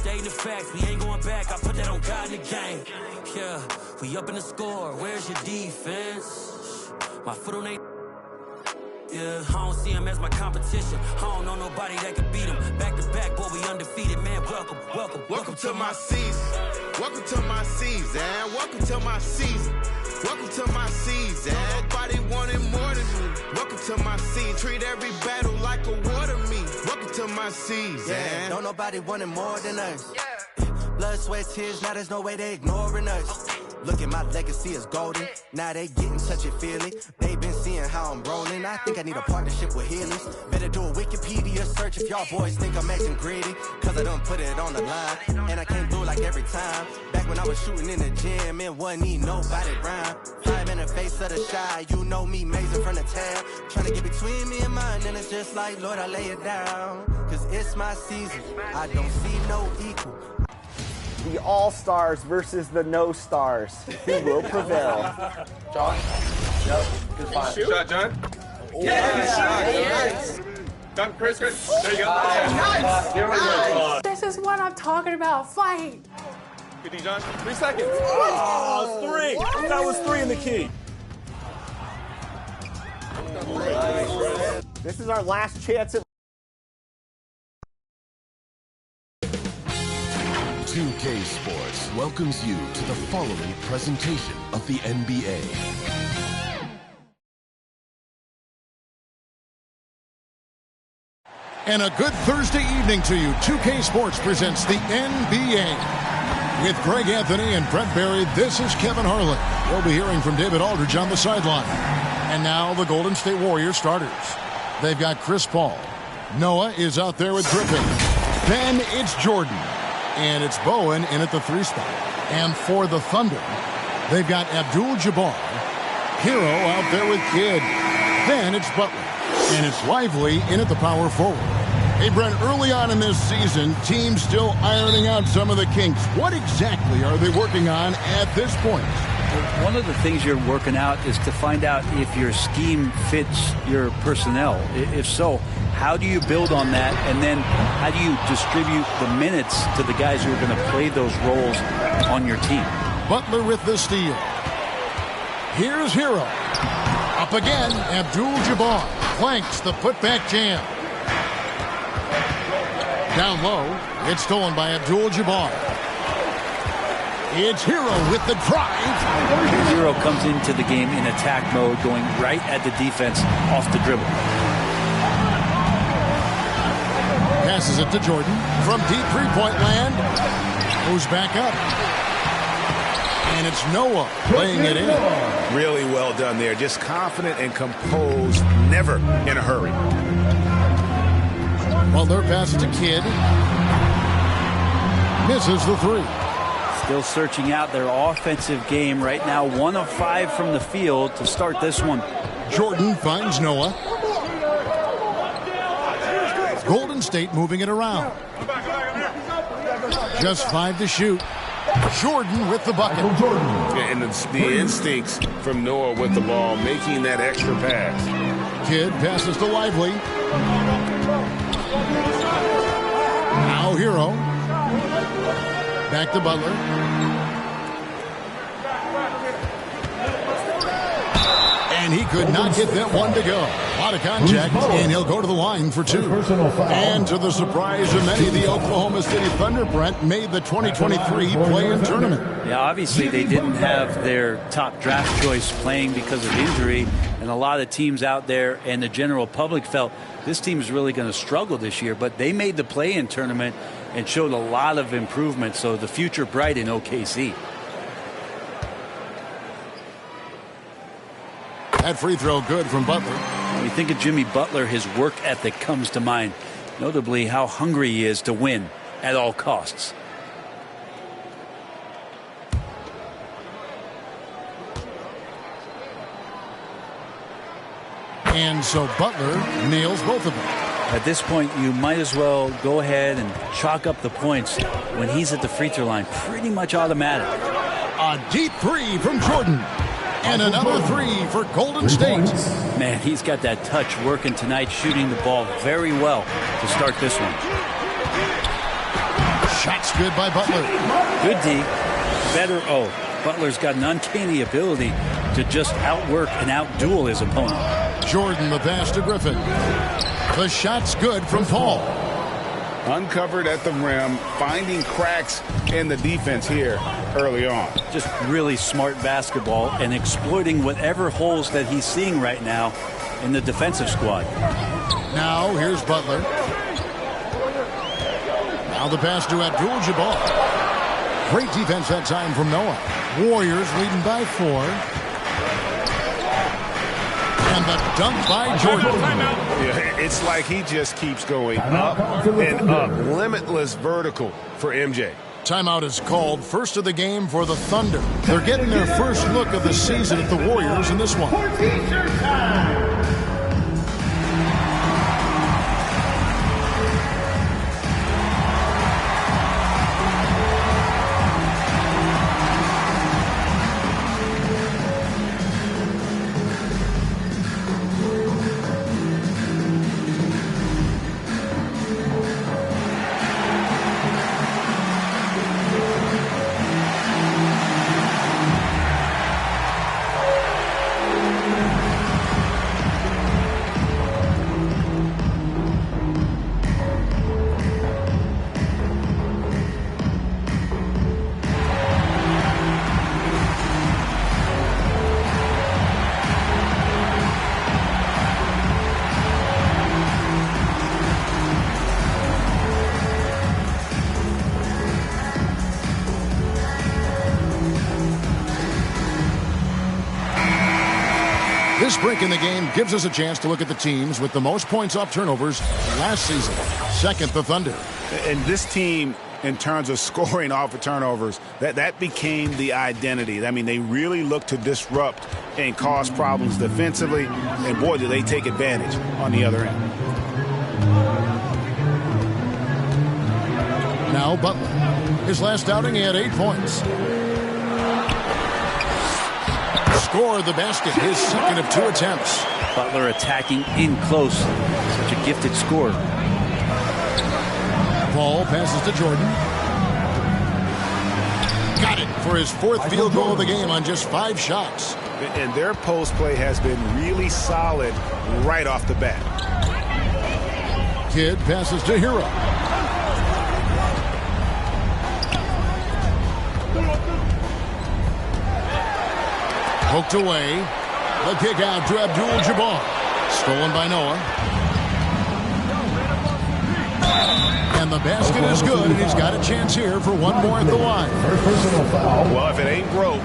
stating the facts, we ain't going back. I put that on God in the game. Yeah, we up in the score. Where's your defense? My foot on they. Yeah, I don't see him as my competition. I don't know nobody that can beat him. Back to back, boy, we undefeated, man. Welcome to my season. Welcome to my season. Welcome to my season. Welcome to my season. Nobody wanted more than me. Welcome to my season. Treat every battle like a war to me. Welcome to my season. Yeah, don't nobody wanted more than us. Blood, sweat, tears, now there's no way they ignoring us. Look at my legacy is golden. Now they getting touchy-feely. They been seeing how I'm rolling. I think I need a partnership with healers. Better do a Wikipedia search if y'all boys think I'm acting greedy. Cause I done put it on the line. And I came through like every time. Back when I was shooting in the gym and wasn't need nobody rhyme. 5 in the face of the shy. You know me, maze in front of town. Trying to get between me and mine. And it's just like, Lord, I lay it down. Cause it's my season. I don't see no equal. The All-Stars versus the No-Stars. Who will prevail? John? Yep. Good find. Shot, John. Yes. Done, Chris. There you go. Nice. Here we go. This is what I'm talking about. Fight. Good thing, John. 3 seconds. Oh, 3. That was 3 in the key. This is our last chance at 2K Sports welcomes you to the following presentation of the NBA. And a good Thursday evening to you. 2K Sports presents the NBA. With Greg Anthony and Brent Barry, this is Kevin Harlan. We'll be hearing from David Aldridge on the sideline. And now the Golden State Warriors starters. They've got Chris Paul. Noah is out there with Griffin. Then it's Jordan. And it's Bowen in at the 3 spot. And for the Thunder, they've got Abdul-Jabbar. Hero out there with Kidd. Then it's Butler. And it's Lively in at the power forward. Hey, Brent, early on in this season, teams still ironing out some of the kinks. What exactly are they working on at this point? One of the things you're working out is to find out if your scheme fits your personnel. If so, how do you build on that? And then how do you distribute the minutes to the guys who are going to play those roles on your team? Butler with the steal. Here's Hero. Up again, Abdul-Jabbar flanks the putback jam. Down low, it's stolen by Abdul-Jabbar. It's Hero with the drive. Hero comes into the game in attack mode, going right at the defense off the dribble. Passes it to Jordan from deep three-point land. Moves back up. And it's Noah laying it in. Really well done there. Just confident and composed. Never in a hurry. Butler passes to Kidd. Misses the 3. Still searching out their offensive game right now. 1 of 5 from the field to start this one. Jordan finds Noah. Golden State moving it around. Just 5 to shoot. Jordan with the bucket. And the instincts from Noah with the ball, making that extra pass. Kidd passes to Lively. Now Hero. Back to Butler. And he could not get that one to go. A lot of contact, and he'll go to the line for 2. And to the surprise of many, the Oklahoma City Thunder, Brent, made the 2023 play-in tournament. Yeah, obviously they didn't have their top draft choice playing because of injury, and a lot of teams out there and the general public felt this team is really going to struggle this year, but they made the play-in tournament and showed a lot of improvement, so the future bright in OKC. That free throw good from Butler. When you think of Jimmy Butler, his work ethic comes to mind, notably how hungry he is to win at all costs. And so Butler nails both of them. At this point, you might as well go ahead and chalk up the points when he's at the free throw line. Pretty much automatic. A deep 3 from Jordan. And another 3 for Golden State. Man, he's got that touch working tonight, shooting the ball very well to start this one. Shot's good by Butler. Good D. Better O. Butler's got an uncanny ability to just outwork and outduel his opponent. Jordan, the pass to Griffin. The shot's good from Paul. Uncovered at the rim, finding cracks in the defense here early on. Just really smart basketball and exploiting whatever holes that he's seeing right now in the defensive squad. Now here's Butler. Now the pass to Abdul-Jabbar. Great defense that time from Noah. Warriors leading by 4. And the dunk by Jordan. Yeah, it's like he just keeps going up and up. Limitless vertical for MJ. Timeout is called. First of the game for the Thunder. They're getting their first look of the season at the Warriors in this one. This break in the game gives us a chance to look at the teams with the most points off turnovers last season. Second, the Thunder. And this team, in terms of scoring off of turnovers, that became the identity. I mean, they really look to disrupt and cause problems defensively, and boy, do they take advantage on the other end. Now Butler. His last outing, he had 8 points. Scored the basket, his second of 2 attempts. Butler attacking in close. Such a gifted scorer. Paul passes to Jordan. Got it for his 4th field goal of the game on just 5 shots. And their post play has been really solid right off the bat. Kidd passes to Hero. Poked away. The kick out to Abdul-Jabbar. Stolen by Noah. And the basket is good, and he's got a chance here for one more at the line. Well, if it ain't broke,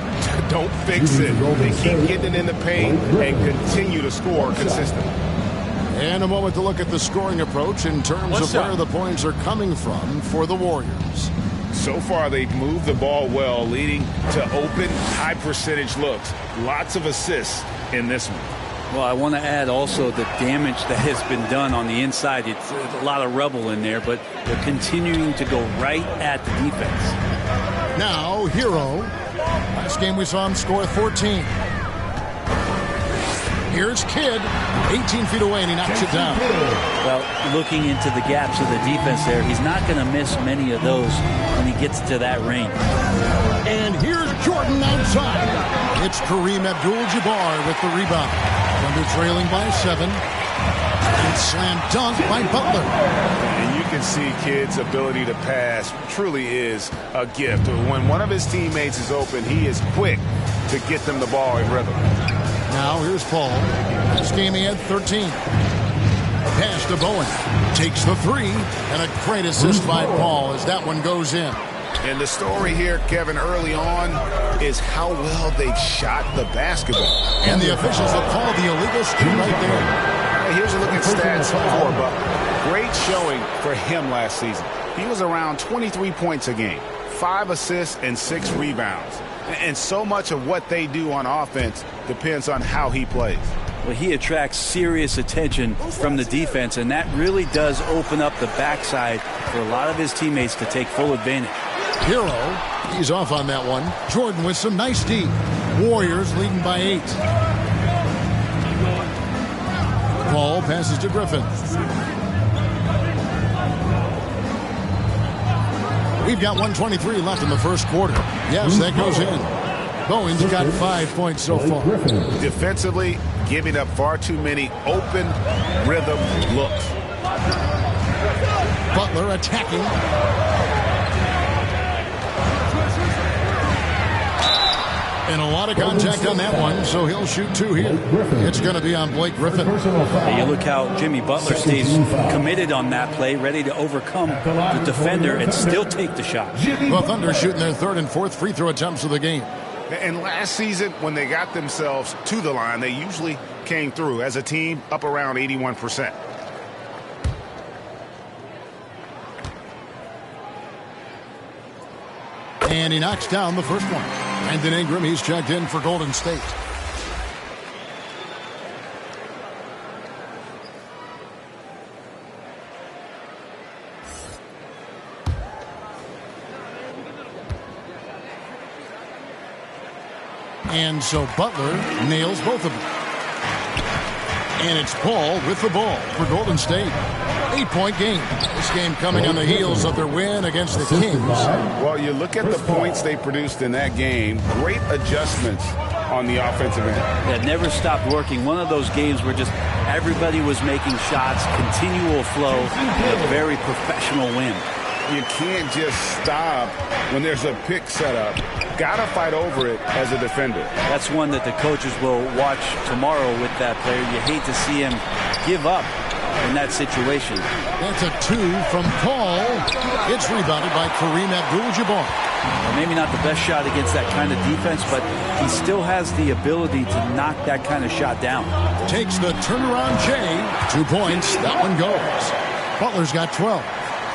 don't fix it. They keep getting it in the paint and continue to score consistently. And a moment to look at the scoring approach in terms of where the points are coming from for the Warriors. So far, they've moved the ball well, leading to open, high-percentage looks. Lots of assists in this one. Well, I want to add also the damage that has been done on the inside. It's a lot of rubble in there, but they're continuing to go right at the defense. Now, Hero. Last game we saw him score 14. Here's Kidd, 18 feet away, and he knocks it down. Well, looking into the gaps of the defense there, he's not going to miss many of those when he gets to that range. And here's Jordan outside. It's Kareem Abdul-Jabbar with the rebound. Thunder trailing by 7. And slam dunk by Butler. And you can see Kidd's ability to pass truly is a gift. When one of his teammates is open, he is quick to get them the ball in rhythm. Now here's Paul. This game he had 13. Pass to Bowen. Takes the 3. And a great assist by Paul as that one goes in. And the story here, Kevin, early on is how well they've shot the basketball. And the officials have called the illegal steal right there. Here's a look at stats for Butler. Great showing for him last season. He was around 23 points a game, 5 assists and 6 rebounds. And so much of what they do on offense depends on how he plays. Well, he attracts serious attention from the defense, and that really does open up the backside for a lot of his teammates to take full advantage. Hero, he's off on that one. Jordan with some nice D. Warriors leading by 8. Paul passes to Griffin. We've got 1:23 left in the first quarter. Yes, that goes in. Bowen's got 5 points so far. Defensively, giving up far too many open rhythm looks. Butler attacking. And a lot of contact on that one, so he'll shoot 2 here. It's going to be on Blake Griffin. Hey, you look how Jimmy Butler stays committed on that play, ready to overcome the defender and still take the shot. The Thunder shooting their 3rd and 4th free throw attempts of the game. And last season, when they got themselves to the line, they usually came through as a team up around 81%. And he knocks down the first one. Brandon Ingram, he's checked in for Golden State. And so Butler nails both of them. And it's Paul with the ball for Golden State. 8-point game. This game coming on the heels of their win against the Kings. Well, you look at the points they produced in that game. Great adjustments on the offensive end. That never stopped working. One of those games where just everybody was making shots, continual flow, and a very professional win. You can't just stop when there's a pick set up. Got to fight over it as a defender. That's one that the coaches will watch tomorrow with that player. You hate to see him give up in that situation. That's a 2 from Paul. It's rebounded by Kareem Abdul-Jabbar. Well, maybe not the best shot against that kind of defense, but he still has the ability to knock that kind of shot down. Takes the turnaround J. 2 points. That one goes. Butler's got 12.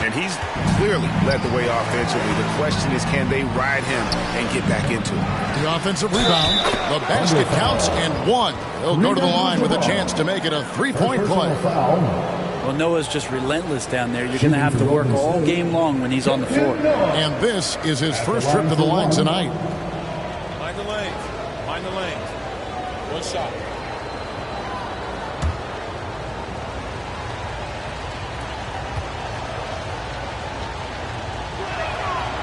And he's clearly led the way offensively. The question is, can they ride him and get back into it? The offensive rebound. The basket counts and 1. He'll go to the line with a chance to make it a 3-point play. Well, Noah's just relentless down there. You're going to have to work all game long when he's on the floor. And this is his first trip to the line tonight. Mind the lanes. Mind the lanes. One shot.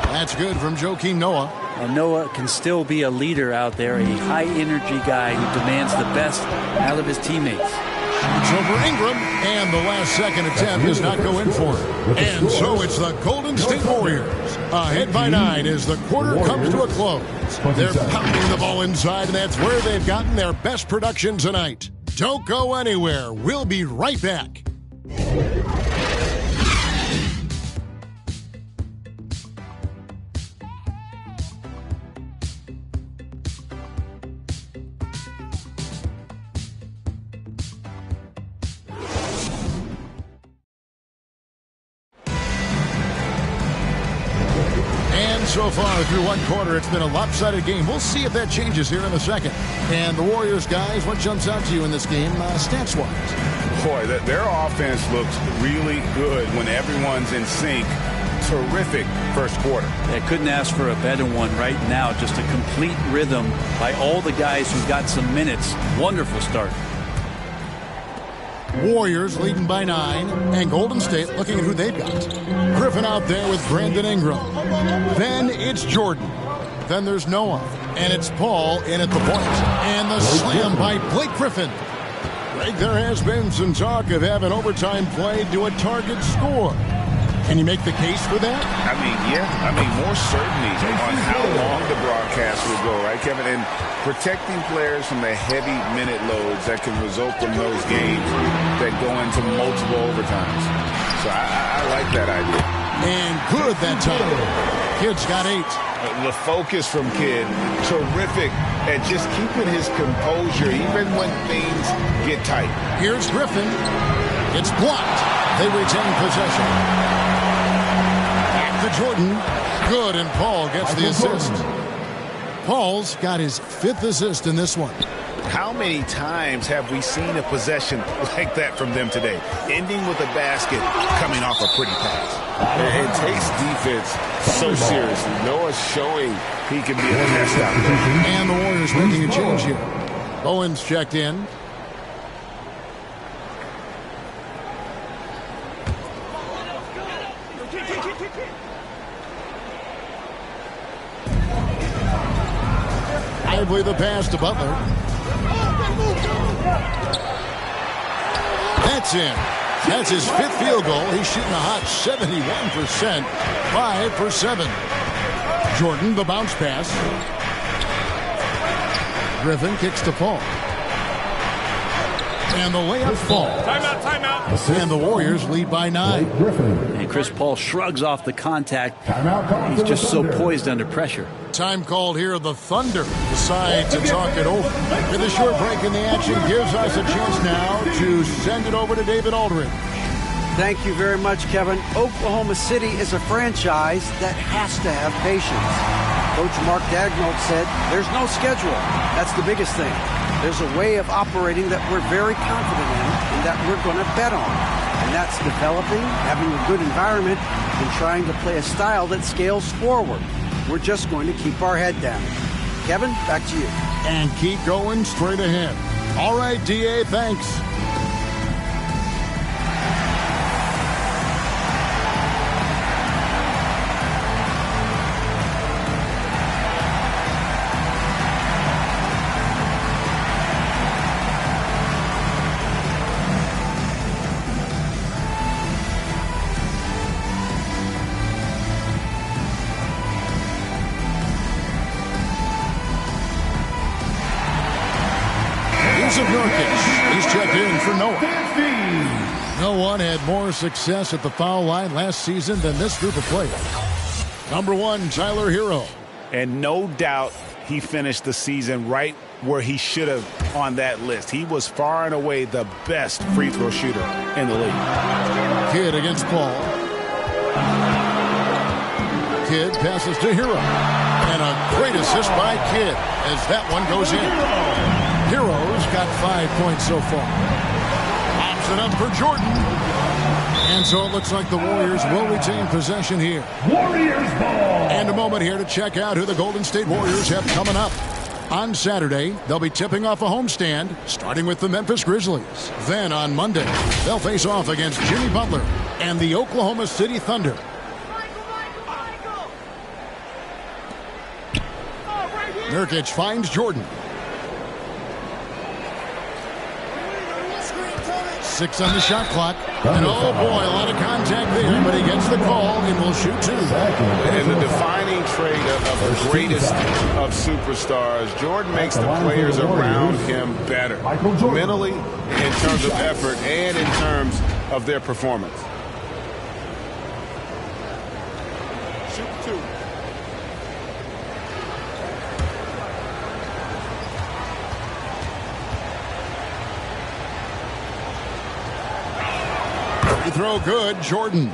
That's good from Joakim Noah. Well, Noah can still be a leader out there, a high-energy guy who demands the best out of his teammates. It's over Ingram, and the last second attempt does not go in for it. And so it's the Golden State Warriors ahead by 9 as the quarter comes to a close. They're pounding the ball inside, and that's where they've gotten their best production tonight. Don't go anywhere. We'll be right back. So far through one quarter, it's been a lopsided game. We'll see if that changes here in the second. And the Warriors, guys, what jumps out to you in this game stats-wise? Boy, their offense looks really good when everyone's in sync. Terrific first quarter. I couldn't ask for a better one right now. Just a complete rhythm by all the guys who got some minutes. Wonderful start. Warriors leading by 9, and Golden State looking at who they've got. Griffin out there with Brandon Ingram. Then it's Jordan. Then there's Noah. And it's Paul in at the point. And the slam by Blake Griffin. Greg, there has been some talk of having overtime played to a target score. Can you make the case for that? I mean, yeah. I mean, more certainty on how long the broadcast will go, right, Kevin? And protecting players from the heavy minute loads that can result from those games that go into multiple overtimes. So I like that idea. And good that time. Kid's got 8. The focus from Kid, terrific at just keeping his composure even when things get tight. Here's Griffin. It's blocked. They retain possession. To Jordan. Good, and Paul gets the assist. Paul's got his 5th assist in this one. How many times have we seen a possession like that from them today? Ending with a basket, coming off a pretty pass. It takes defense so seriously. Noah's showing he can be a pest out there. And the Warriors making a change here. Bowen's checked in. Lively the pass to Butler. That's in. That's his 5th field goal. He's shooting a hot 71%. 5 for 7. Jordan, the bounce pass. Griffin kicks to Paul. And the layup fall. Timeout, timeout. And the Warriors lead by 9. And Chris Paul shrugs off the contact. He's just so poised under pressure. Time called here. The Thunder decide to talk it over. With a short break in the action gives us a chance now to send it over to David Aldridge. Thank you very much, Kevin. Oklahoma City is a franchise that has to have patience. Coach Mark Daigneault said there's no schedule. That's the biggest thing. There's a way of operating that we're very confident in and that we're going to bet on. And that's developing, having a good environment, and trying to play a style that scales forward. We're just going to keep our head down. Kevin, back to you. And keep going straight ahead. All right, DA, thanks. Of Nurkic. He's checked in for Noah. No one had more success at the foul line last season than this group of players. Number 1, Tyler Hero. And no doubt he finished the season right where he should have on that list. He was far and away the best free throw shooter in the league. Kidd against Paul. Kidd passes to Hero. And a great assist by Kidd as that one goes in. Hero's got 5 points so far. Pops it up for Jordan. And so it looks like the Warriors will retain possession here. Warriors ball. And a moment here to check out who the Golden State Warriors have coming up. On Saturday, they'll be tipping off a homestand, starting with the Memphis Grizzlies. Then on Monday, they'll face off against Jimmy Butler and the Oklahoma City Thunder. Nurkic finds Jordan. 6 on the shot clock. And oh boy, a lot of contact there, but he gets the call and will shoot 2. And the defining trait of the greatest of superstars, Jordan makes the players around him better. Mentally, in terms of effort, and in terms of their performance. Shoot 2. Throw good, Jordan.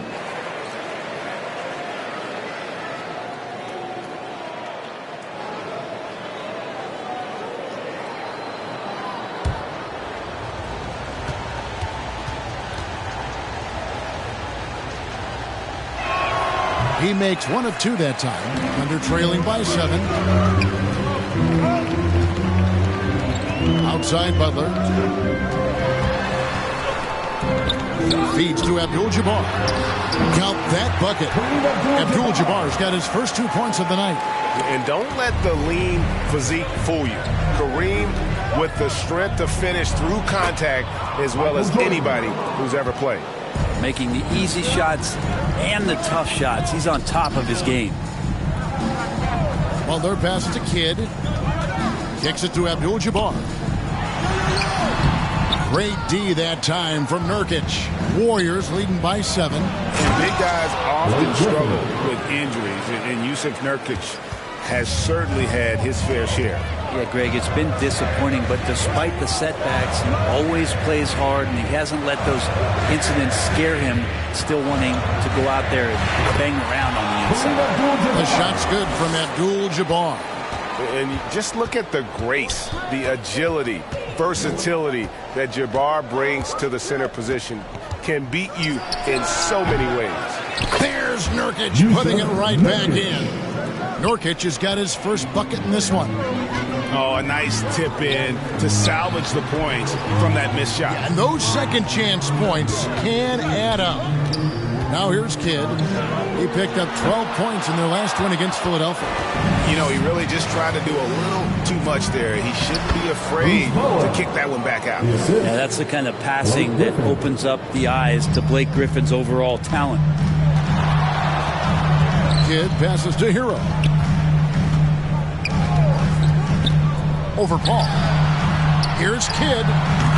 He makes 1 of 2 that time. Under trailing by 7. Outside Butler. Feeds to Abdul-Jabbar. Count that bucket. Abdul-Jabbar's got his first 2 points of the night. And don't let the lean physique fool you. Kareem with the strength to finish through contact as well as anybody who's ever played. Making the easy shots and the tough shots. He's on top of his game. Butler passes to Kidd. Kicks it to Abdul-Jabbar. Great D that time from Nurkic. Warriors leading by 7. And big guys often struggle with injuries, and Yusuf Nurkic has certainly had his fair share. Yeah, Greg, it's been disappointing, but despite the setbacks, he always plays hard, and he hasn't let those incidents scare him, still wanting to go out there and bang around on the inside. The shot's good from Abdul-Jabbar. And just look at the grace, the agility, versatility that Jabbar brings to the center position. Can beat you in so many ways. There's Nurkic putting it right back in. Nurkic has got his first bucket in this one. Oh, a nice tip in to salvage the points from that missed shot. And those second chance points can add up. Now here's Kidd. He picked up 12 points in their last win against Philadelphia. You know, he really just tried to do a little too much there. He shouldn't be afraid to kick that one back out. Yeah, that's the kind of passing that opens up the eyes to Blake Griffin's overall talent. Kidd passes to Hero. Over Paul. Here's Kidd.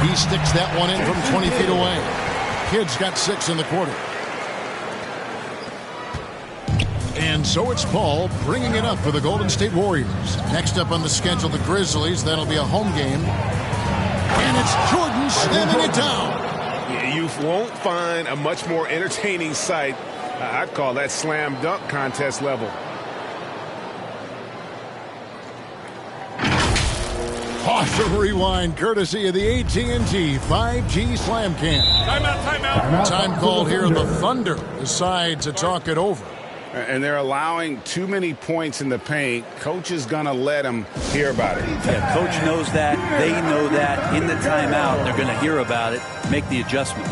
He sticks that one in from 20 feet away. Kidd's got 6 in the quarter. And so it's Paul bringing it up for the Golden State Warriors. Next up on the schedule, the Grizzlies. That'll be a home game. And it's Jordan slamming it down. You won't find a much more entertaining sight. I'd call that slam dunk contest level. Awesome rewind courtesy of the AT&T 5G Slam Cam. Timeout. Time called here. The Thunder decide to talk it over. And they're allowing too many points in the paint. Coach is going to let them hear about it. Yeah, Coach knows that. They know that. In the timeout, they're going to hear about it, make the adjustment.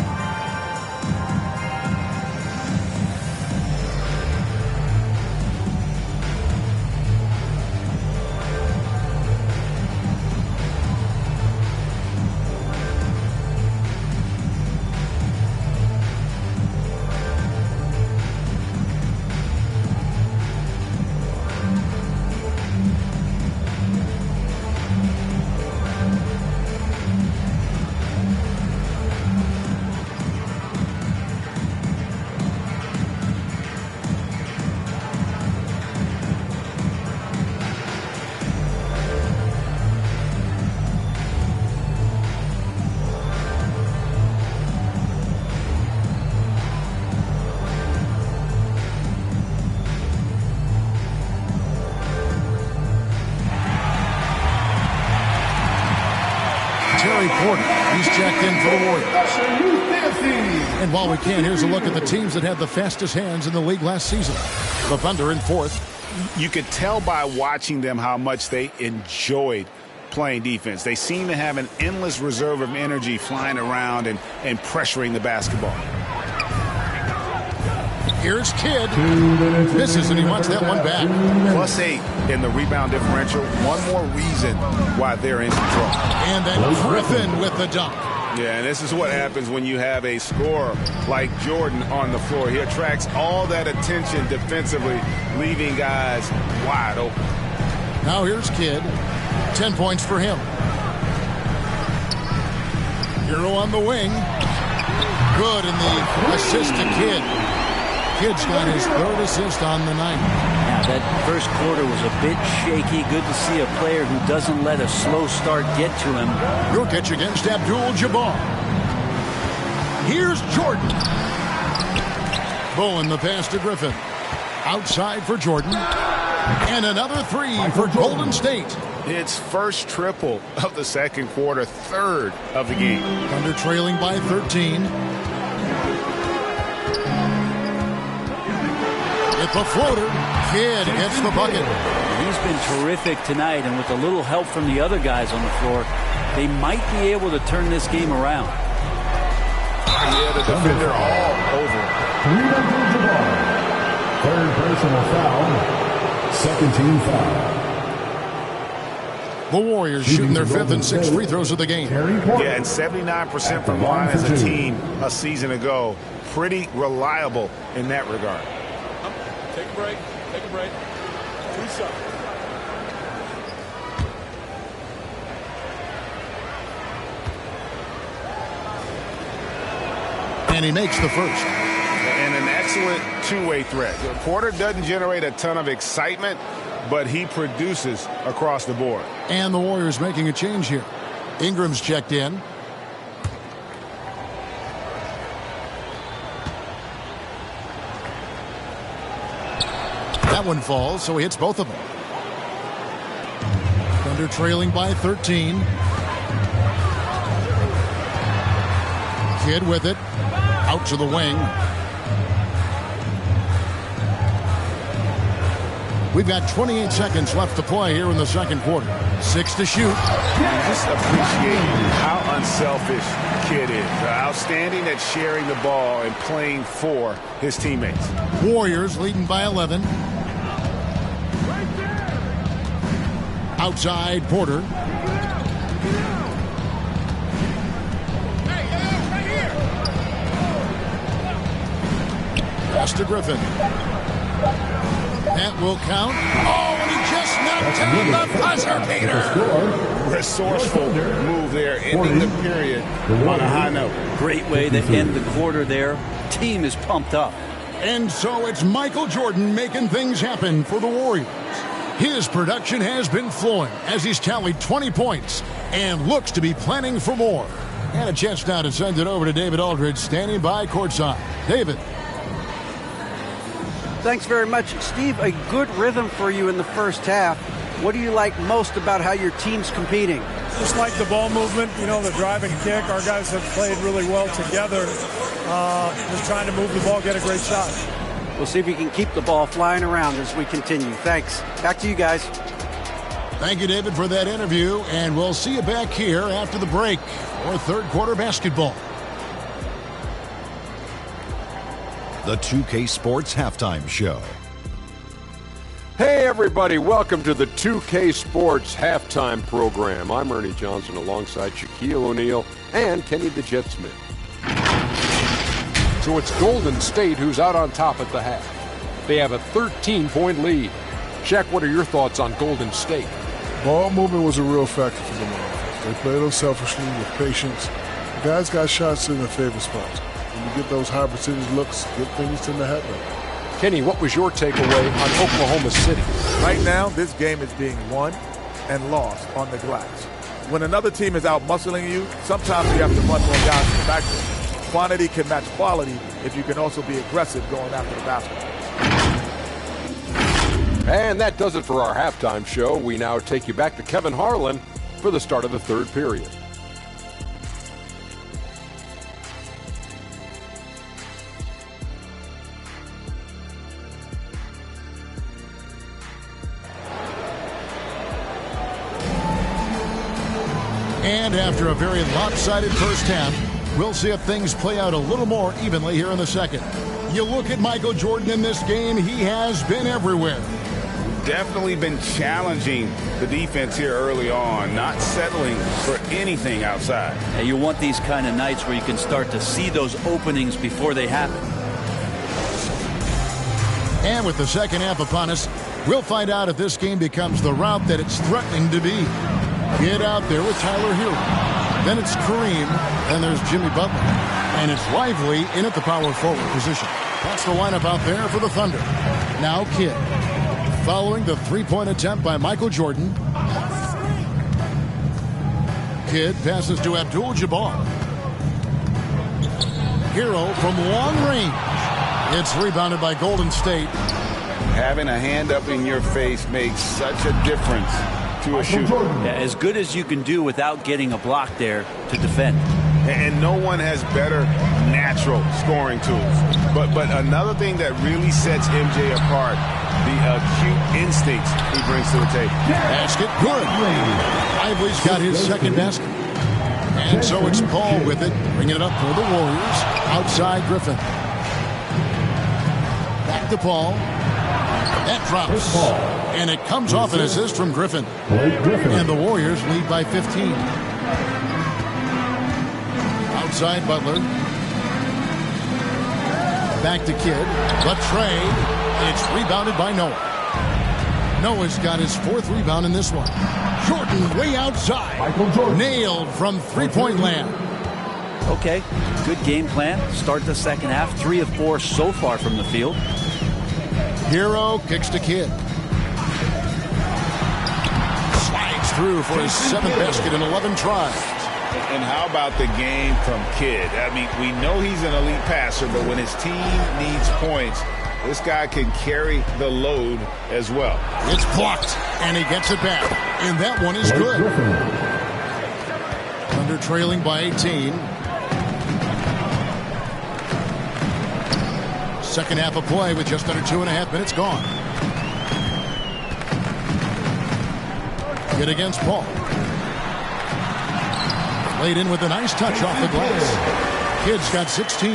He's checked in for the Warriors. And while we can, here's a look at the teams that had the fastest hands in the league last season. The Thunder in 4th. You could tell by watching them how much they enjoyed playing defense. They seem to have an endless reserve of energy flying around and pressuring the basketball. Here's Kidd. Misses, and he wants that one back. +8 in the rebound differential. One more reason why they're in control. And then Griffin with the dunk. Yeah, and this is what happens when you have a scorer like Jordan on the floor. He attracts all that attention defensively, leaving guys wide open. Now here's Kidd. 10 points for him. Hero on the wing. Good, and the assist to Kidd. Kidd's got his 3rd assist on the night. Yeah, that first quarter was a bit shaky. Good to see a player who doesn't let a slow start get to him. Jokic against Abdul-Jabbar. Here's Jordan. Bowen the pass to Griffin. Outside for Jordan. And another 3 for Golden State. It's first triple of the second quarter, 3rd of the game. Thunder trailing by 13. The floater. Kidd gets the bucket. He's been terrific tonight, and with a little help from the other guys on the floor, they might be able to turn this game around. Yeah, the defender all over. 3rd personal foul. Second team foul. The Warriors shooting their 5th and 6th free throws of the game. Yeah, and 79% from the line as a team a season ago. Pretty reliable in that regard. Take a break. Take a break. 2 shots. And he makes the first. And an excellent two-way threat. Porter doesn't generate a ton of excitement, but he produces across the board. And the Warriors making a change here. Ingram's checked in. That one falls, so he hits both of them. Thunder trailing by 13. Kidd with it. Out to the wing. We've got 28 seconds left to play here in the second quarter. 6 to shoot. Just appreciate how unselfish Kid is. Outstanding at sharing the ball and playing for his teammates. Warriors leading by 11. Outside, Porter. Pass to Griffin. That will count. Oh, and he just knocked down the buzzer beater. Resourceful move there, ending the period on a high note. Great way to end the quarter there. Team is pumped up. And so it's Michael Jordan making things happen for the Warriors. His production has been flowing as he's tallied 20 points and looks to be planning for more. And a chance now to send it over to David Aldridge, standing by courtside. David. Thanks very much, Steve. A good rhythm for you in the first half. What do you like most about how your team's competing? Just like the ball movement, you know, the drive and kick. Our guys have played really well together. Just trying to move the ball, get a great shot. We'll see if we can keep the ball flying around as we continue. Thanks. Back to you guys. Thank you, David, for that interview. And we'll see you back here after the break for third quarter basketball. The 2K Sports Halftime Show. Hey, everybody. Welcome to the 2K Sports Halftime Program. I'm Ernie Johnson alongside Shaquille O'Neal and Kenny the Jet Smith. So it's Golden State who's out on top at the half. They have a 13-point lead. Shaq, what are your thoughts on Golden State? Ball movement was a real factor for them. They played unselfishly with patience. The guys got shots in their favorite spots. When you get those high percentage looks, good things tend to happen. Kenny, what was your takeaway on Oklahoma City? Right now, this game is being won and lost on the glass. When another team is out muscling you, sometimes you have to run more guys in the backcourt. Quantity can match quality if you can also be aggressive going after the basketball. And that does it for our halftime show. We now take you back to Kevin Harlan for the start of the third period. And after a very lopsided first half, we'll see if things play out a little more evenly here in the second. You look at Michael Jordan in this game, he has been everywhere. Definitely been challenging the defense here early on, not settling for anything outside. And you want these kind of nights where you can start to see those openings before they happen. And with the second half upon us, we'll find out if this game becomes the route that it's threatening to be. Get out there with Tyler Hero. Then it's Kareem. Then there's Jimmy Butler. And it's Lively in at the power forward position. That's the lineup out there for the Thunder. Now Kidd. Following the three-point attempt by Michael Jordan. Kidd passes to Abdul-Jabbar. Hero from long range. It's rebounded by Golden State. Having a hand up in your face makes such a difference to a shooter. Yeah, as good as you can do without getting a block there to defend. And no one has better natural scoring tools. But another thing that really sets MJ apart, the acute instincts he brings to the table. Basket good. Lively's got his second basket. And so it's Paul with it, bringing it up for the Warriors. Outside Griffin. Back to Paul. That drops. And it comes off an assist from Griffin. And the Warriors lead by 15. Outside Butler. Back to Kidd. The trade. It's rebounded by Noah. Noah's got his fourth rebound in this one. Jordan way outside. Nailed from three-point land. Okay, good game plan. Start the second half. 3 of 4 so far from the field. Hero kicks to Kidd. Slides through for his 7th basket in 11 tries. And how about the game from Kidd? I mean, we know he's an elite passer, but when his team needs points, this guy can carry the load as well. It's blocked, and he gets it back. And that one is good. Under trailing by 18. Second half of play with just under 2.5 minutes gone. Kid against Paul. Laid in with a nice touch off the glass. Kid's got 16.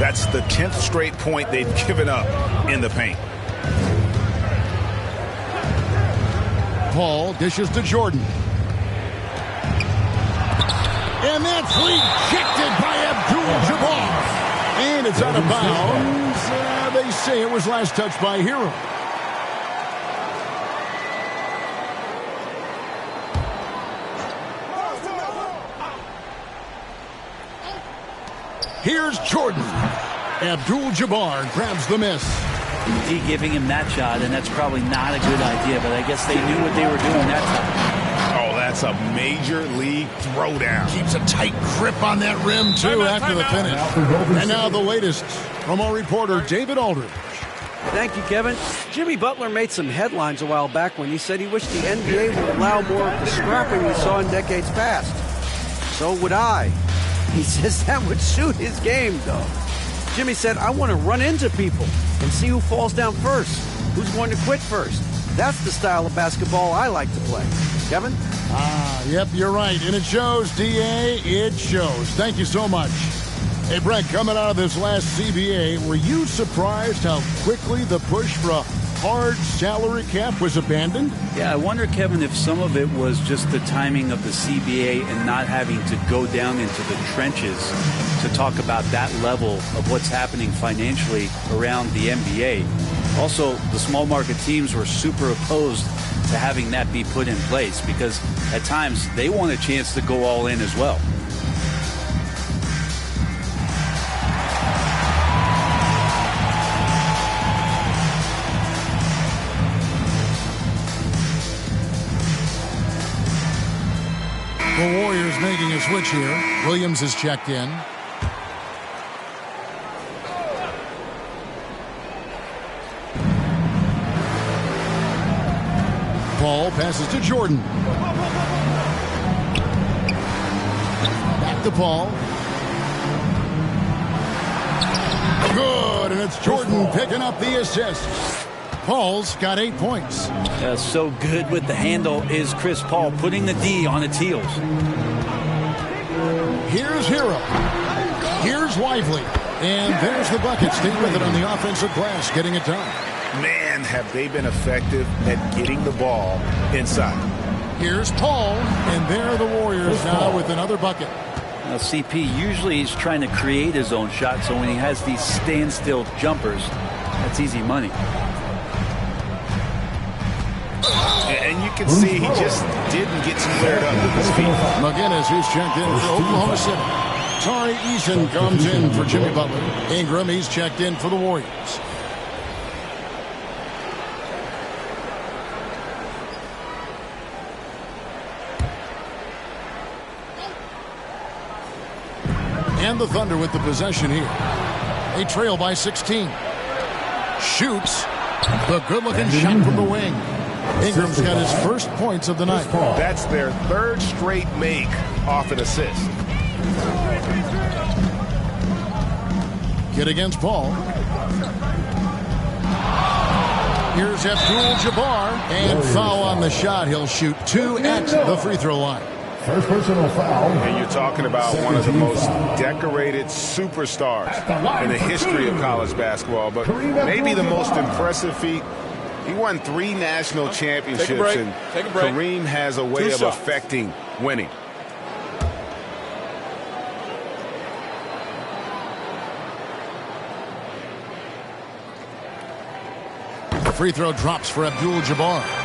That's the 10th straight point they've given up in the paint. Paul dishes to Jordan. And that's rejected by Abdul-Jabbar. And it's out of bounds. They say it was last touched by Hero. Here's Jordan. Abdul-Jabbar grabs the miss. He giving him that shot, and that's probably not a good idea, but I guess they knew what they were doing that time. Oh, that's a major league throwdown. Keeps a tight grip on that rim, too, after the finish. And now the latest from our reporter, David Aldridge. Thank you, Kevin. Jimmy Butler made some headlines a while back when he said he wished the NBA would allow more of the scrapping we saw in decades past. So would I. He says that would suit his game, though. Jimmy said, I want to run into people and see who falls down first, who's going to quit first. That's the style of basketball I like to play. Kevin? Yep, you're right. And it shows, D.A., it shows. Thank you so much. Hey, Brett, coming out of this last CBA, were you surprised how quickly the push for a hard salary cap was abandoned? Yeah, I wonder, Kevin, if some of it was just the timing of the CBA and not having to go down into the trenches to talk about that level of what's happening financially around the NBA. Also, the small market teams were super opposed to having that be put in place because at times they want a chance to go all in as well. The Warriors making a switch here. Williams is checked in. Paul passes to Jordan. Back to Paul. Good, and it's Jordan picking up the assist. Paul's got 8 points. So good with the handle is Chris Paul, putting the D on its heels. Here's Hero. Here's Lively. And there's the bucket. Stay with it on the offensive glass, getting it done. Man, have they been effective at getting the ball inside. Here's Paul, and there are the Warriors now with another bucket. Now, CP, usually he's trying to create his own shot, so when he has these standstill jumpers, that's easy money. And you can see he just didn't get squared up with his feet. McGinnis, who's checked in for Oklahoma City. Tari Eason comes in for Jimmy Butler. Ingram, he's checked in for the Warriors. And the Thunder with the possession here. They trail by 16. Shoots. The good-looking shot from the wing. Ingram's got his first points of the night. That's their third straight make off an assist. Kid against Paul. Here's Abdul-Jabbar. And foul on the shot. He'll shoot 2 at the free throw line. First personal foul. And you're talking about one of the most decorated superstars in the history of college basketball. But maybe the most impressive feat, he won 3 national championships. And Kareem has a way of affecting winning. The free throw drops for Abdul-Jabbar.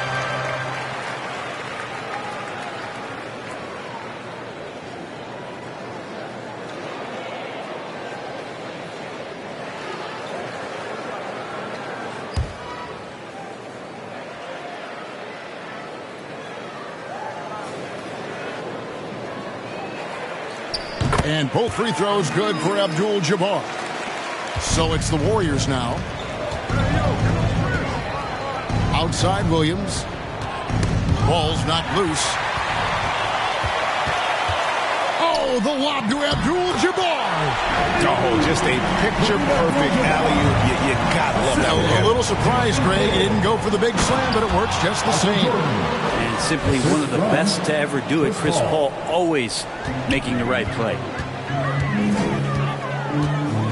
And both free throws good for Abdul-Jabbar. So it's the Warriors now. Outside Williams. Ball's not loose. Oh, Oh, the lob to Abdul-Jabbar. Oh, just a picture-perfect alley-oop. You gotta love that one. A little surprised, Greg. He didn't go for the big slam, but it works just the same. And simply one of the best to ever do it. Chris Paul always making the right play.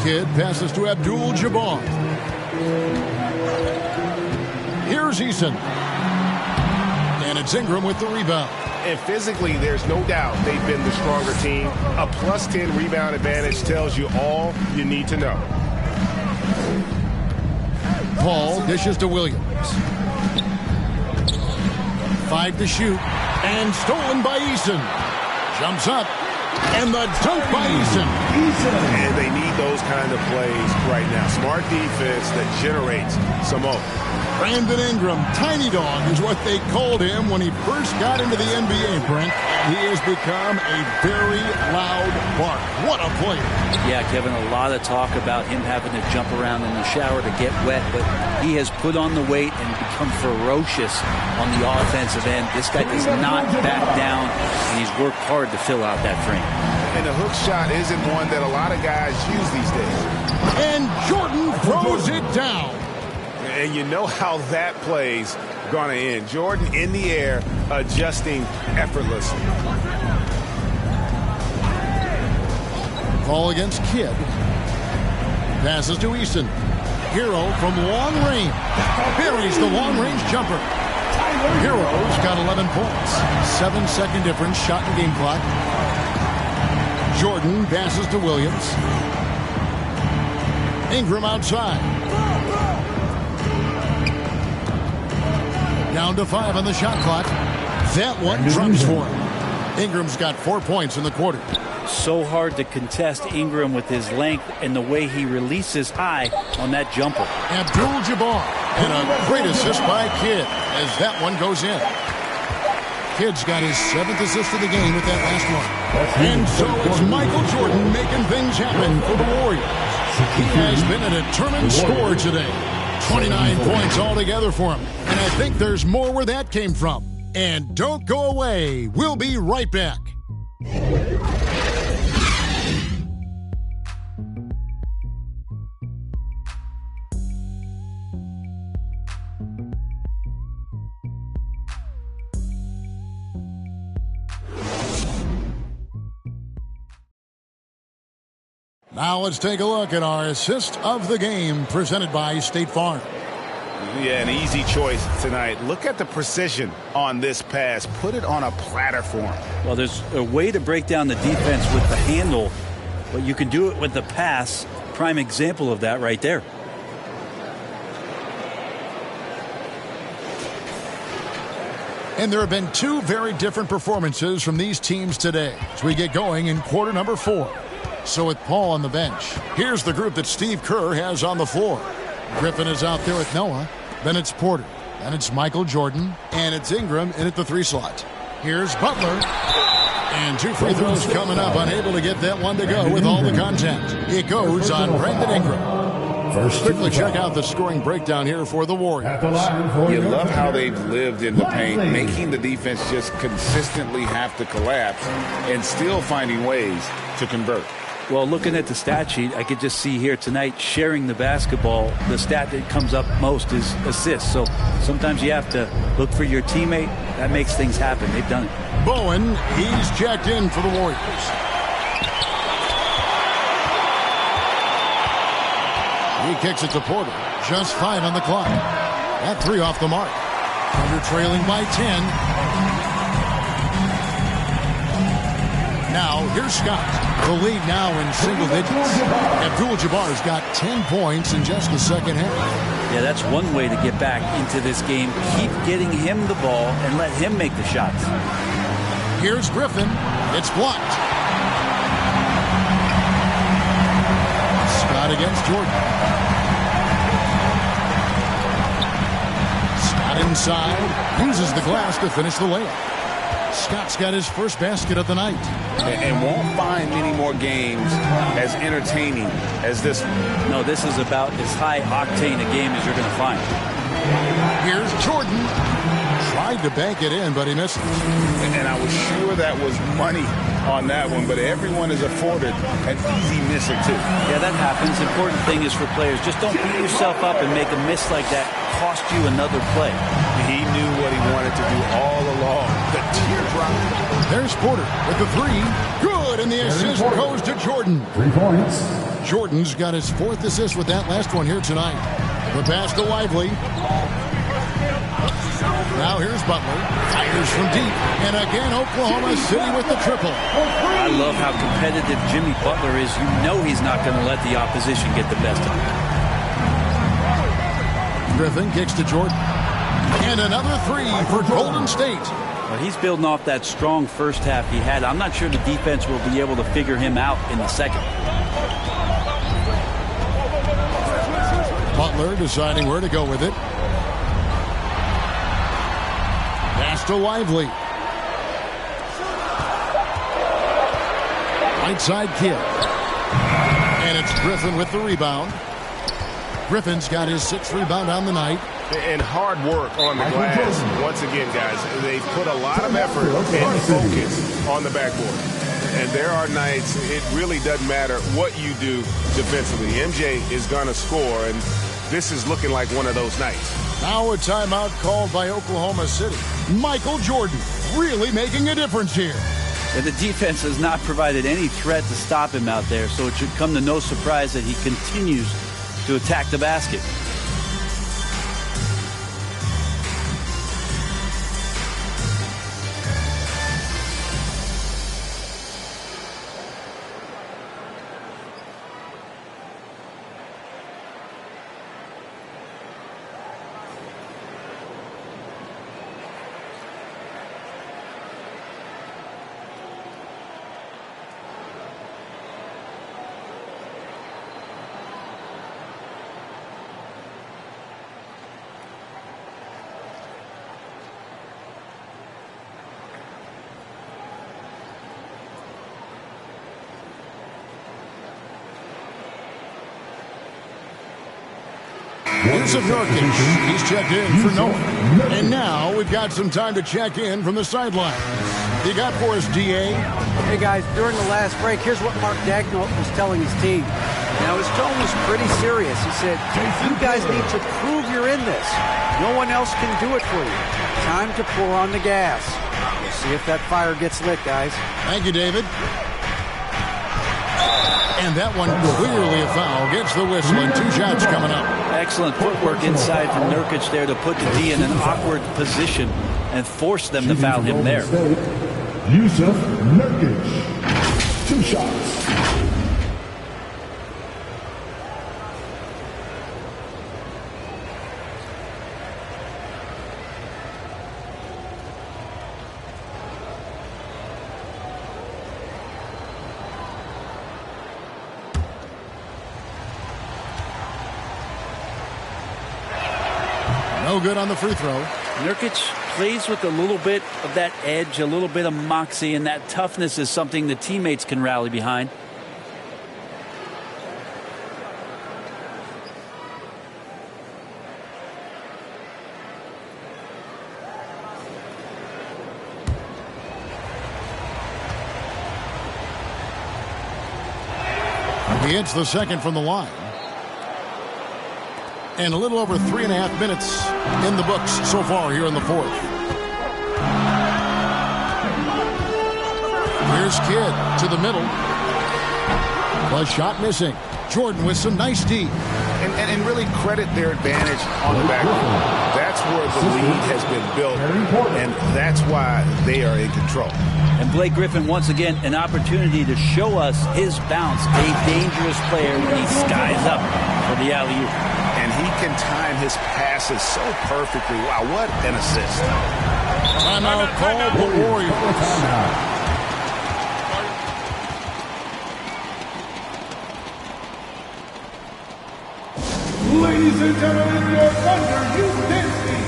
Kidd passes to Abdul-Jabbar. Here's Eason. And it's Ingram with the rebound. And physically, there's no doubt they've been the stronger team. A +10 rebound advantage tells you all you need to know. Paul dishes to Williams. 5 to shoot. And stolen by Eason. Jumps up. And the dunk by Eason. And they need those kind of plays right now. Smart defense that generates some more. Brandon Ingram, Tiny Dog is what they called him when he first got into the NBA, Brent. He has become a very loud bark. What a player. Yeah, Kevin, a lot of talk about him having to jump around in the shower to get wet, but he has put on the weight and become ferocious on the offensive end. This guy does not back down, and he's worked hard to fill out that frame. And the hook shot isn't one that a lot of guys use these days. And Jordan throws it down. And you know how that play's going to end. Jordan in the air, adjusting effortlessly. Ball against Kidd. Passes to Eason. Hero from long range. Buries the long-range jumper. Hero's got 11 points. 7-second difference, shot and game clock. Jordan passes to Williams. Ingram outside. Down to 5 on the shot clock. That one drops for him. Ingram's got 4 points in the quarter. So hard to contest Ingram with his length and the way he releases high on that jumper. Abdul-Jabbar. And a great assist by Kidd as that one goes in. Kidd's got his 7th assist of the game with that last one. And so it's Michael Jordan making things happen for the Warriors. He has been a determined scorer today. 29 points altogether for him. And I think there's more where that came from. And don't go away. We'll be right back. Now let's take a look at our assist of the game presented by State Farm. Yeah, an easy choice tonight. Look at the precision on this pass. Put it on a platter for him. Well, there's a way to break down the defense with the handle, but you can do it with the pass. Prime example of that right there. And there have been 2 very different performances from these teams today as we get going in quarter number 4. So with Paul on the bench, here's the group that Steve Kerr has on the floor. Griffin is out there with Noah. Then it's Porter. Then it's Michael Jordan. And it's Ingram in at the 3 slot. Here's Butler. And 2 free throws coming up. Unable to get that one to go with all the contact. It goes on Brandon Ingram. First, quickly check out the scoring breakdown here for the Warriors. You love how they've lived in the paint, making the defense just consistently have to collapse and still finding ways to convert. Well, looking at the stat sheet, I could just see here tonight sharing the basketball. The stat that comes up most is assists. So sometimes you have to look for your teammate. That makes things happen. They've done it. Bowen, he's checked in for the Warriors. He kicks it to Porter. Just 5 on the clock. That 3 off the mark. Thunder trailing by 10. Now, here's Scott. The lead now in single digits. Abdul-Jabbar's got 10 points in just the second half. Yeah, that's one way to get back into this game. Keep getting him the ball and let him make the shots. Here's Griffin. It's blocked. Scott against Jordan. Scott inside. Uses the glass to finish the layup. Scott's got his first basket of the night. And won't find many more games as entertaining as this one. No, this is about as high octane a game as you're going to find. Here's Jordan. Tried tried to bank it in, but he missed it. And I was sure that was money on that one, but everyone is afforded an easy miss or two. Yeah, that happens. Important thing is for players, just don't beat yourself up and make a miss like that cost you another play. He knew what he wanted to do all along. The teardrop. There's Porter with the three. Good, and the assist goes to Jordan. 3 points. Jordan's got his 4th assist with that last one here tonight. The pass to Lively. Now here's Butler. Fires from deep. And again, Oklahoma City with the triple. I love how competitive Jimmy Butler is. You know he's not going to let the opposition get the best of him. Griffin kicks to Jordan. And another 3 for Golden State. Well, he's building off that strong first half he had. I'm not sure the defense will be able to figure him out in the second. Butler deciding where to go with it. Pass to Lively. Right side kid. And it's Griffin with the rebound. Griffin's got his 6th rebound on the night. And hard work on the glass. Once again, guys, they've put a lot of effort and focus on the backboard. And there are nights it really doesn't matter what you do defensively. MJ is going to score, and this is looking like one of those nights. Now a timeout called by Oklahoma City. Michael Jordan really making a difference here. Yeah, the defense has not provided any threat to stop him out there, so it should come to no surprise that he continues to attack the basket. Yusuf Nurkic, he's checked in for Noah. And now we've got some time to check in from the sideline. You got for us, DA? Hey, guys, during the last break, here's what Mark Daigneault was telling his team. Now, his tone was pretty serious. He said, you guys need to prove you're in this. No one else can do it for you. Time to pour on the gas. We'll see if that fire gets lit, guys. Thank you, David. And that one clearly a foul. Gets the whistle and 2 shots coming up. Excellent footwork inside from Nurkic there to put the D in an awkward position and force them to foul him there. Yusuf Nurkic. 2 shots. No good on the free throw. Nurkic plays with a little bit of that edge, a little bit of moxie, and that toughness is something the teammates can rally behind. He hits the second from the line. And a little over 3.5 minutes in the books so far here in the 4th. Here's Kidd to the middle. The shot missing. Jordan with some nice D. And really credit their advantage on the backboard. That's where the lead has been built, and that's why they are in control. And Blake Griffin, once again, an opportunity to show us his bounce. A dangerous player when he skies up for the alley-oop. And he can time his passes so perfectly. Wow, what an assist. Timeout called the Warriors. Ladies and gentlemen, your Thunder Youth Dance Team.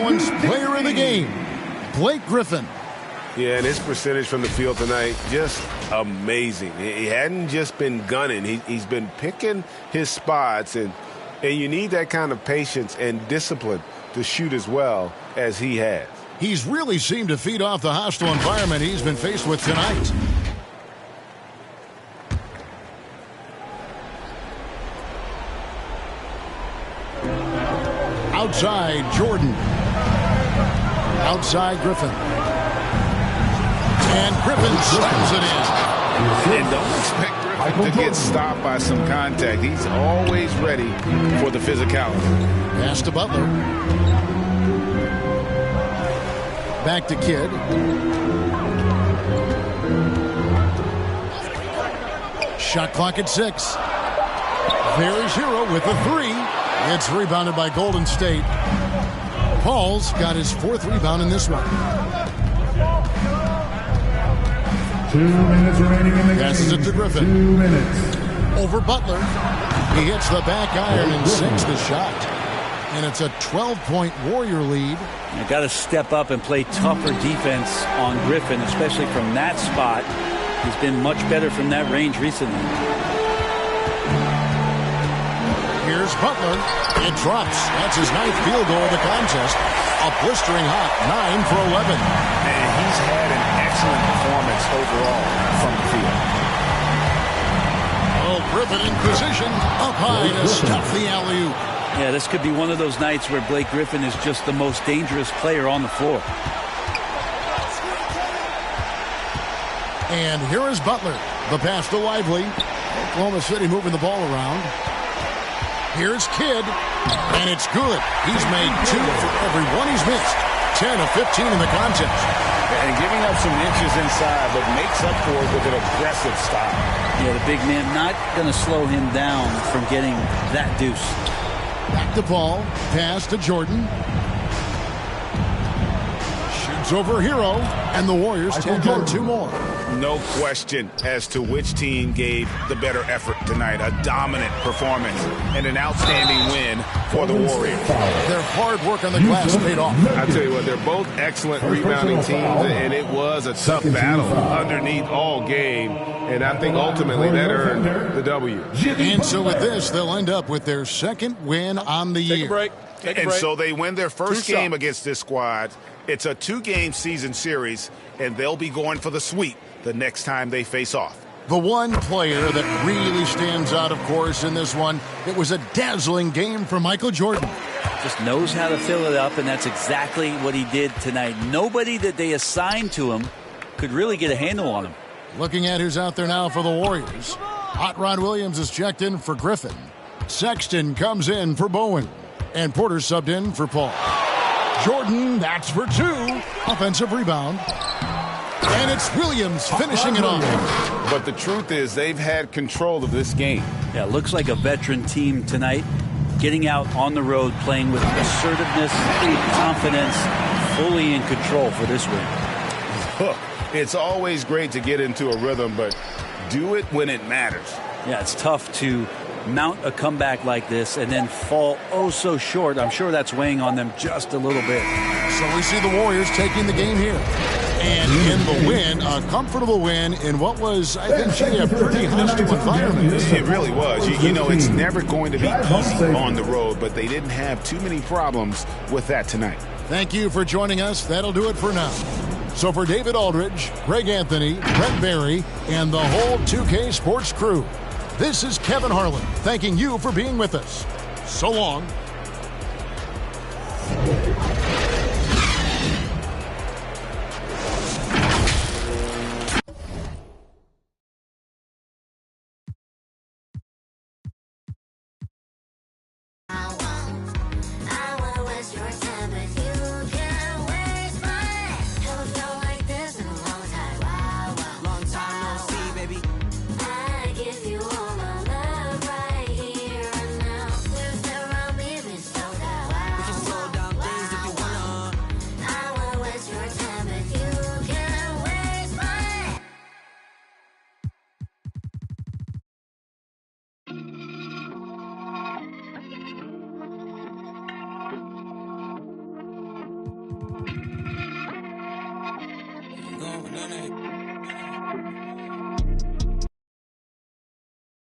Maryland's player of the game, Blake Griffin. Yeah, and his percentage from the field tonight, just amazing. He hadn't just been gunning. He's been picking his spots, and you need that kind of patience and discipline to shoot as well as he has. He's really seemed to feed off the hostile environment he's been faced with tonight. Outside, Jordan. Outside, Griffin. And Griffin slams it in. And don't expect Griffin to get stopped by some contact. He's always ready for the physicality. Pass to Butler. Back to Kidd. Shot clock at 6. There's Hero with a 3. It's rebounded by Golden State. Paul's got his 4th rebound in this one. 2 minutes remaining in the game. Passes it to Griffin. 2 minutes. Over Butler. He hits the back iron and sinks the shot. And it's a 12-point Warrior lead. You got to step up and play tougher defense on Griffin, especially from that spot. He's been much better from that range recently. Here's Butler. It drops. That's his 9th field goal of the contest. A blistering hot 9 for 11. And he's had an excellent performance overall from the field. Oh, Griffin in position. Up high to stuff the alley-oop. Yeah, this could be one of those nights where Blake Griffin is just the most dangerous player on the floor. And here is Butler. The pass to Lively. Oklahoma City moving the ball around. Here's Kidd, and it's good. He's made 2 for every one he's missed. 10 of 15 in the contest. And giving up some inches inside, but makes up for it with an aggressive style. Yeah, the big man not going to slow him down from getting that deuce. Back to Paul. Pass to Jordan. Shoots over Hero, and the Warriors take on 2 more. No question as to which team gave the better effort tonight. A dominant performance and an outstanding win for the Warriors. Their hard work on the glass paid off. I tell you what, they're both excellent rebounding teams, and it was a tough battle underneath all game. And I think ultimately that earned the W. And so with this, they'll end up with their 2nd win on the year. Take a break. And so they win their first game against this squad. It's a 2-game season series, and they'll be going for the sweep the next time they face off. The one player that really stands out, of course, in this one, it was a dazzling game for Michael Jordan. Just knows how to fill it up, and that's exactly what he did tonight. Nobody that they assigned to him could really get a handle on him. Looking at who's out there now for the Warriors. Hot Rod Williams is checked in for Griffin. Sexton comes in for Bowen. And Porter subbed in for Paul. Jordan, that's for 2. Offensive rebound. And it's Williams finishing it off. But the truth is they've had control of this game. Yeah, looks like a veteran team tonight. Getting out on the road, playing with assertiveness, confidence, fully in control for this win. It's always great to get into a rhythm, but do it when it matters. Yeah, it's tough to mount a comeback like this and then fall oh so short. I'm sure that's weighing on them just a little bit. So we see the Warriors taking the game here. And in the win, a comfortable win in what was, I think, a pretty hostile environment. It really was. You know, it's never going to be easy on the road, but they didn't have too many problems with that tonight. Thank you for joining us. That'll do it for now. So for David Aldridge, Greg Anthony, Brent Barry, and the whole 2K Sports crew, this is Kevin Harlan thanking you for being with us. So long. with none of it.